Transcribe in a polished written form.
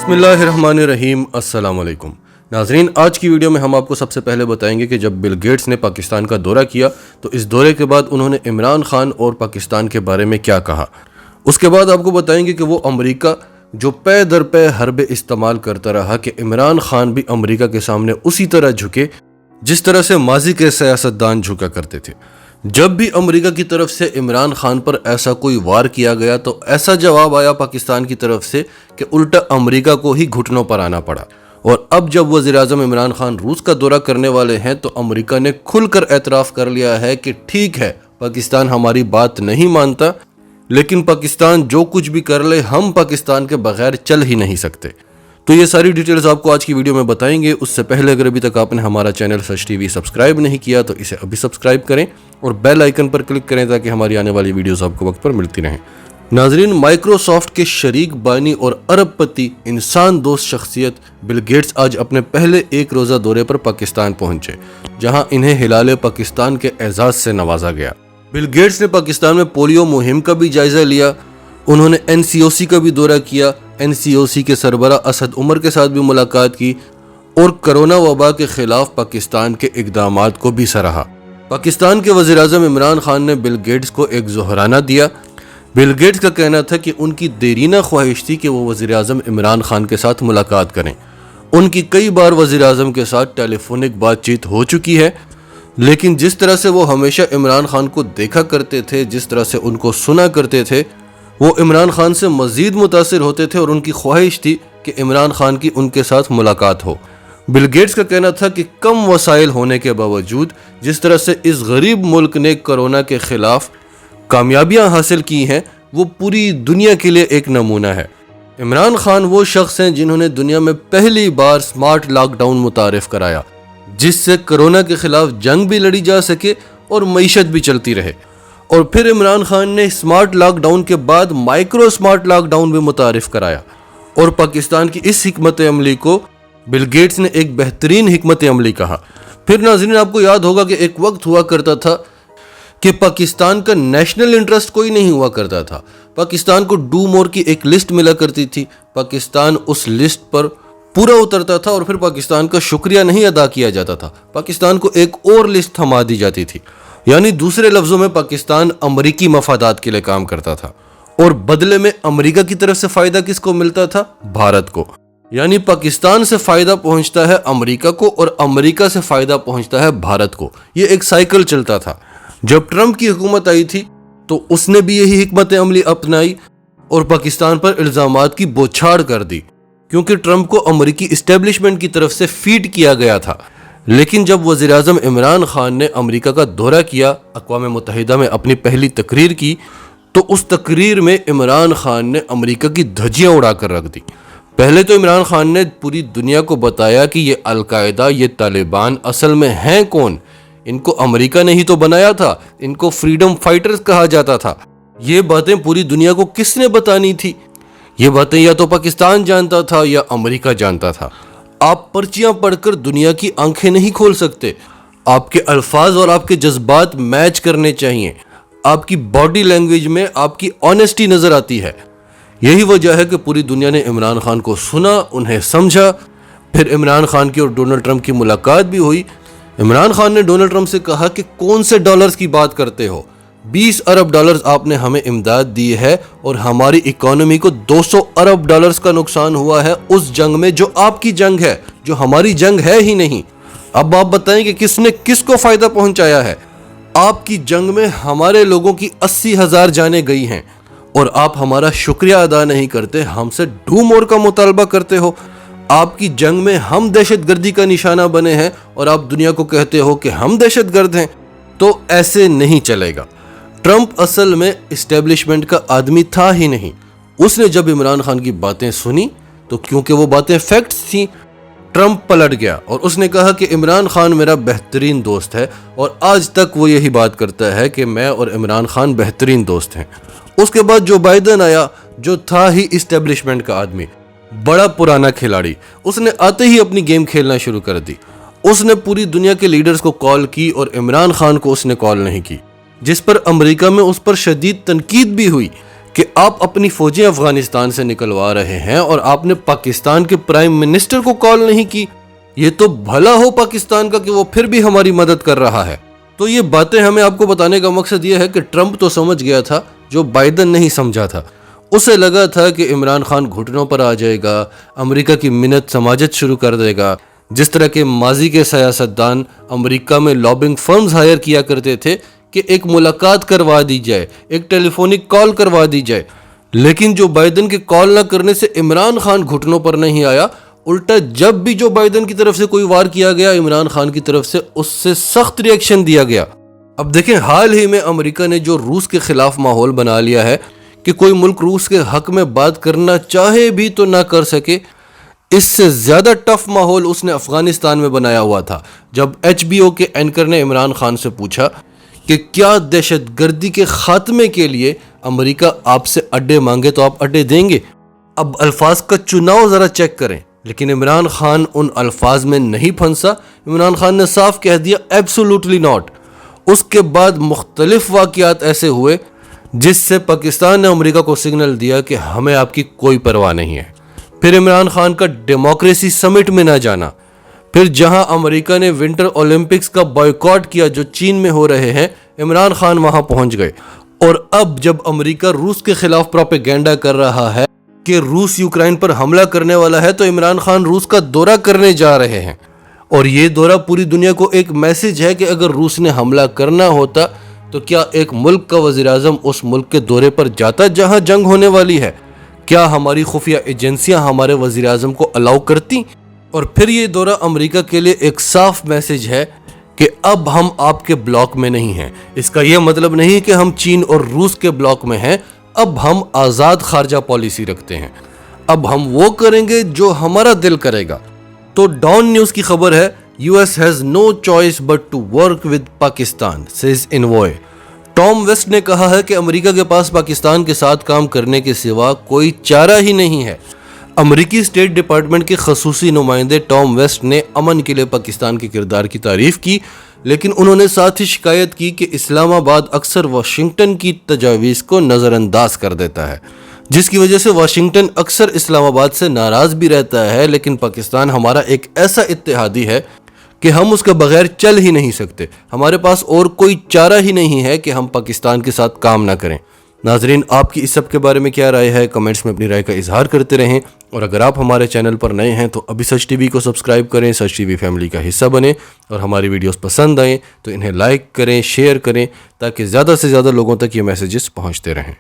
बिस्मिल्लाहिर्रहमानिर्रहीम अस्सलाम वालेकुम नाज़रीन, आज की वीडियो में हम आपको सबसे पहले बताएंगे कि जब बिल गेट्स ने पाकिस्तान का दौरा किया तो इस दौरे के बाद उन्होंने इमरान खान और पाकिस्तान के बारे में क्या कहा। उसके बाद आपको बताएंगे कि वो अमेरिका जो पे दर पे हरबे इस्तेमाल करता रहा कि इमरान खान भी अमेरिका के सामने उसी तरह झुके जिस तरह से माजी के सियासतदान झुका करते थे। जब भी अमेरिका की तरफ से इमरान खान पर ऐसा कोई वार किया गया तो ऐसा जवाब आया पाकिस्तान की तरफ से कि उल्टा अमेरिका को ही घुटनों पर आना पड़ा। और अब जब वज़ीर-ए-आज़म इमरान खान रूस का दौरा करने वाले हैं तो अमेरिका ने खुलकर एतराफ़ कर लिया है कि ठीक है, पाकिस्तान हमारी बात नहीं मानता, लेकिन पाकिस्तान जो कुछ भी कर ले हम पाकिस्तान के बगैर चल ही नहीं सकते। तो ये सारी डिटेल्स आपको आज की वीडियो में बताएंगे। उससे पहले अगर अभी तक आपने हमारा चैनल सच टीवी सब्सक्राइब नहीं किया तो इसे अभी सब्सक्राइब करें और बेल आइकन पर क्लिक करें ताकि हमारी आने वाली वीडियोस आपको वक्त पर मिलती रहें। नाजरीन, माइक्रोसॉफ्ट के शरीक बानी और अरबपति इंसान दोस्त शख्सियत बिल गेट्स आज अपने पहले एक रोज़ा दौरे पर पाकिस्तान पहुंचे, जहां इन्हें हिलाले पाकिस्तान के एजाज़ से नवाजा गया। बिल गेट्स ने पाकिस्तान में पोलियो मुहिम का भी जायजा लिया। उन्होंने NCOC का भी दौरा किया, NCOC के सरबरा असद उमर के साथ भी मुलाकात की और कोरोना वबा के खिलाफ पाकिस्तान के इकदामात को भी सराहा। पाकिस्तान के वज़ीर-ए-आज़म इमरान खान ने बिल गेट्स को एक ज़ोहराना दिया। बिल गेट्स का कहना था कि उनकी देरीना ख्वाहिश थी कि वो वज़ीर-ए-आज़म इमरान खान के साथ मुलाकात करें। उनकी कई बार वज़ीर-ए-आज़म के साथ टेलीफोनिक बातचीत हो चुकी है, लेकिन जिस तरह से वो हमेशा इमरान खान को देखा करते थे, जिस तरह से उनको सुना करते थे, वो इमरान खान से मज़ीद मुतासिर होते थे और उनकी ख्वाहिश थी कि इमरान खान की उनके साथ मुलाकात हो। बिल गेट्स का कहना था कि कम वसाइल होने के बावजूद जिस तरह से इस गरीब मुल्क ने कोरोना के ख़िलाफ़ कामयाबियां हासिल की हैं वो पूरी दुनिया के लिए एक नमूना है। इमरान खान वो शख्स हैं जिन्होंने दुनिया में पहली बार स्मार्ट लॉकडाउन मुतारिफ कराया, जिससे कोरोना के ख़िलाफ़ जंग भी लड़ी जा सके और मईशत भी चलती रहे। और फिर इमरान खान ने स्मार्ट लॉकडाउन के बाद माइक्रो स्मार्ट लॉकडाउन भी मुतारिफ कराया और पाकिस्तान की इस हिकमत अमली को बिल गेट्स ने एक बेहतरीन हिकमत अमली कहा। फिर नाज़रीन, आपको याद होगा कि एक वक्त हुआ करता था कि पाकिस्तान का नेशनल इंटरेस्ट कोई नहीं हुआ करता था। पाकिस्तान को डू मोर की एक लिस्ट मिला करती थी, पाकिस्तान उस लिस्ट पर पूरा उतरता था और फिर पाकिस्तान का शुक्रिया नहीं अदा किया जाता था, पाकिस्तान को एक और लिस्ट थमा दी जाती थी। यानी दूसरे लफ्ज़ों में पाकिस्तान अमरीकी मफादात के लिए काम करता था और बदले में अमरीका की तरफ से फ़ायदा किसको मिलता था? भारत को। यानी पाकिस्तान से फ़ायदा पहुंचता है अमरीका को और अमरीका से फ़ायदा पहुंचता है भारत को। ये एक साइकिल चलता था। जब ट्रंप की हुकूमत आई थी तो उसने भी यही हिकमत अमली अपनाई और पाकिस्तान पर इल्ज़ामात की बौछार कर दी, क्योंकि ट्रंप को अमरीकी इस्टेब्लिशमेंट की तरफ से फीड किया गया था। लेकिन जब वज़ीर-ए-आज़म इमरान खान ने अमेरिका का दौरा किया, अक़वाम मुत्तहिदा में अपनी पहली तकरीर की, तो उस तकरीर में इमरान खान ने अमेरिका की धज्जियां उड़ाकर रख दी। पहले तो इमरान खान ने पूरी दुनिया को बताया कि ये अलकायदा, ये तालिबान असल में हैं कौन। इनको अमेरिका ने ही तो बनाया था, इनको फ्रीडम फाइटर्स कहा जाता था। ये बातें पूरी दुनिया को किसने बतानी थी? ये बातें या तो पाकिस्तान जानता था या अमेरिका जानता था। आप पर्चियां पढ़कर दुनिया की आंखें नहीं खोल सकते। आपके अल्फाज और आपके जज्बात मैच करने चाहिए। आपकी बॉडी लैंग्वेज में आपकी ऑनेस्टी नजर आती है। यही वजह है कि पूरी दुनिया ने इमरान खान को सुना, उन्हें समझा। फिर इमरान खान की और डोनाल्ड ट्रंप की मुलाकात भी हुई। इमरान खान ने डोनाल्ड ट्रंप से कहा कि कौन से डॉलर्स की बात करते हो? 20 अरब डॉलर्स आपने हमें इमदाद दी है और हमारी इकोनॉमी को 200 अरब डॉलर्स का नुकसान हुआ है उस जंग में जो आपकी जंग है, जो हमारी जंग है ही नहीं। अब आप बताएं कि किसने किसको फायदा पहुंचाया है? आपकी जंग में हमारे लोगों की 80,000 जानें गई हैं और आप हमारा शुक्रिया अदा नहीं करते, हमसे डू मोर का मुतालबा करते हो। आपकी जंग में हम दहशतगर्दी का निशाना बने हैं और आप दुनिया को कहते हो कि हम दहशतगर्द हैं। तो ऐसे नहीं चलेगा। ट्रंप असल में इस्टेब्लिशमेंट का आदमी था ही नहीं। उसने जब इमरान खान की बातें सुनी तो क्योंकि वो बातें फैक्ट्स थी, ट्रंप पलट गया और उसने कहा कि इमरान खान मेरा बेहतरीन दोस्त है और आज तक वो यही बात करता है कि मैं और इमरान खान बेहतरीन दोस्त हैं। उसके बाद जो बाइडन आया, जो था ही इस्टेब्लिशमेंट का आदमी, बड़ा पुराना खिलाड़ी, उसने आते ही अपनी गेम खेलना शुरू कर दी। उसने पूरी दुनिया के लीडर्स को कॉल की और इमरान खान को उसने कॉल नहीं की, जिस पर अमेरिका में उस पर शदीद तनकीद भी हुई کہ آپ اپنی فوجیں افغانستان سے نکلوا رہے ہیں اور آپ نے پاکستان کے پرائم منسٹر کو کال نہیں کی؟ یہ تو بھلا ہو پاکستان کا کہ وہ پھر بھی ہماری مدد کر رہا ہے۔ تو یہ باتیں ہمیں آپ کو بتانے کا مقصد یہ ہے کہ ٹرمپ تو سمجھ گیا تھا جو بائیڈن نہیں سمجھا تھا۔ اسے لگا تھا کہ عمران خان گھٹنوں پر آ جائے گا، امریکہ کی منت سماجت شروع کر دے گا، جس طرح کے ماضی کے سیاستدان امریکہ میں لابنگ فرمز ہائر کیا کرتے تھے کہ ایک ملاقات کروا دی جائے، ایک ٹیلی فونک کال کروا دی جائے۔ لیکن جو بائیڈن کے کال نہ کرنے سے عمران خان گھٹنوں پر نہیں آیا، الٹا جب بھی جو بائیڈن کی طرف سے کوئی وار کیا گیا، عمران خان کی طرف سے اس سے سخت ری ایکشن دیا گیا۔ اب دیکھیں، حال ہی میں امریکہ نے جو روس کے خلاف ماحول بنا لیا ہے کہ کوئی ملک روس کے حق میں بات کرنا چاہے بھی تو نہ کر سکے، اس سے زیادہ ٹف ماحول اس نے افغانستان میں بنایا ہوا تھا جب HBO کے اینکر نے عمران خان سے پوچھا کہ کیا دہشت گردی کے خاتمے کے لیے امریکہ آپ سے اڈے مانگے تو آپ اڈے دیں گے؟ اب الفاظ کا چناؤ ذرا چیک کریں، لیکن عمران خان ان الفاظ میں نہیں پھنسا۔ عمران خان نے صاف کہہ دیا ایبسولوٹلی ناٹ۔ اس کے بعد مختلف واقعات ایسے ہوئے جس سے پاکستان نے امریکہ کو سگنل دیا کہ ہمیں آپ کی کوئی پرواہ نہیں ہے۔ پھر عمران خان کا ڈیموکریسی سمٹ میں نہ جانا، پھر جہاں امریکہ نے ونٹر اولمپکس کا بائیکاٹ کیا جو چین میں ہو رہے ہیں، عمران خان وہاں پہنچ گئے۔ اور اب جب امریکہ روس کے خلاف پروپیگنڈا کر رہا ہے کہ روس یوکرائن پر حملہ کرنے والا ہے، تو عمران خان روس کا دورہ کرنے جا رہے ہیں۔ اور یہ دورہ پوری دنیا کو ایک میسج ہے کہ اگر روس نے حملہ کرنا ہوتا تو کیا ایک ملک کا وزیر اعظم اس ملک کے دورے پر جاتا جہاں جنگ ہونے والی ہے؟ کیا ہماری خفیہ ایجنسیاں ہمارے وزیر اعظم کو الاؤ کرتی؟ اور پھر یہ دورہ امریکہ کے لیے ایک صاف میسج ہے کہ اب ہم آپ کے بلاک میں نہیں ہیں۔ اس کا یہ مطلب نہیں کہ ہم چین اور روس کے بلاک میں ہیں، اب ہم آزاد خارجہ پالیسی رکھتے ہیں، اب ہم وہ کریں گے جو ہمارا دل کرے گا۔ تو ڈان نیوز کی خبر ہے، US has no choice but to work with Pakistan, says Envoy۔ Tom West نے کہا ہے کہ امریکہ کے پاس پاکستان کے ساتھ کام کرنے کے سوا کوئی چارہ ہی نہیں ہے۔ امریکی اسٹیٹ ڈپارٹمنٹ کے خصوصی نمائندے ٹام ویسٹ نے امن کے لیے پاکستان کے کردار کی تعریف کی، لیکن انہوں نے ساتھ ہی شکایت کی کہ اسلام آباد اکثر واشنگٹن کی تجاویز کو نظر انداز کر دیتا ہے، جس کی وجہ سے واشنگٹن اکثر اسلام آباد سے ناراض بھی رہتا ہے، لیکن پاکستان ہمارا ایک ایسا اتحادی ہے کہ ہم اس کے بغیر چل ہی نہیں سکتے، ہمارے پاس اور کوئی چارہ ہی نہیں ہے کہ ہم پاکستان کے ساتھ کام نہ کریں۔ ناظرین، آپ کی اس سب کے بارے میں کیا رائے ہے؟ کمنٹس میں اپنی رائے کا اظہار کرتے رہیں، اور اگر آپ ہمارے چینل پر نئے ہیں تو ابھی سچ TV کو سبسکرائب کریں، سچ TV فیملی کا حصہ بنیں، اور ہماری ویڈیوز پسند آئیں تو انہیں لائک کریں، شیئر کریں، تاکہ زیادہ سے زیادہ لوگوں تک یہ میسیجز پہنچتے رہیں۔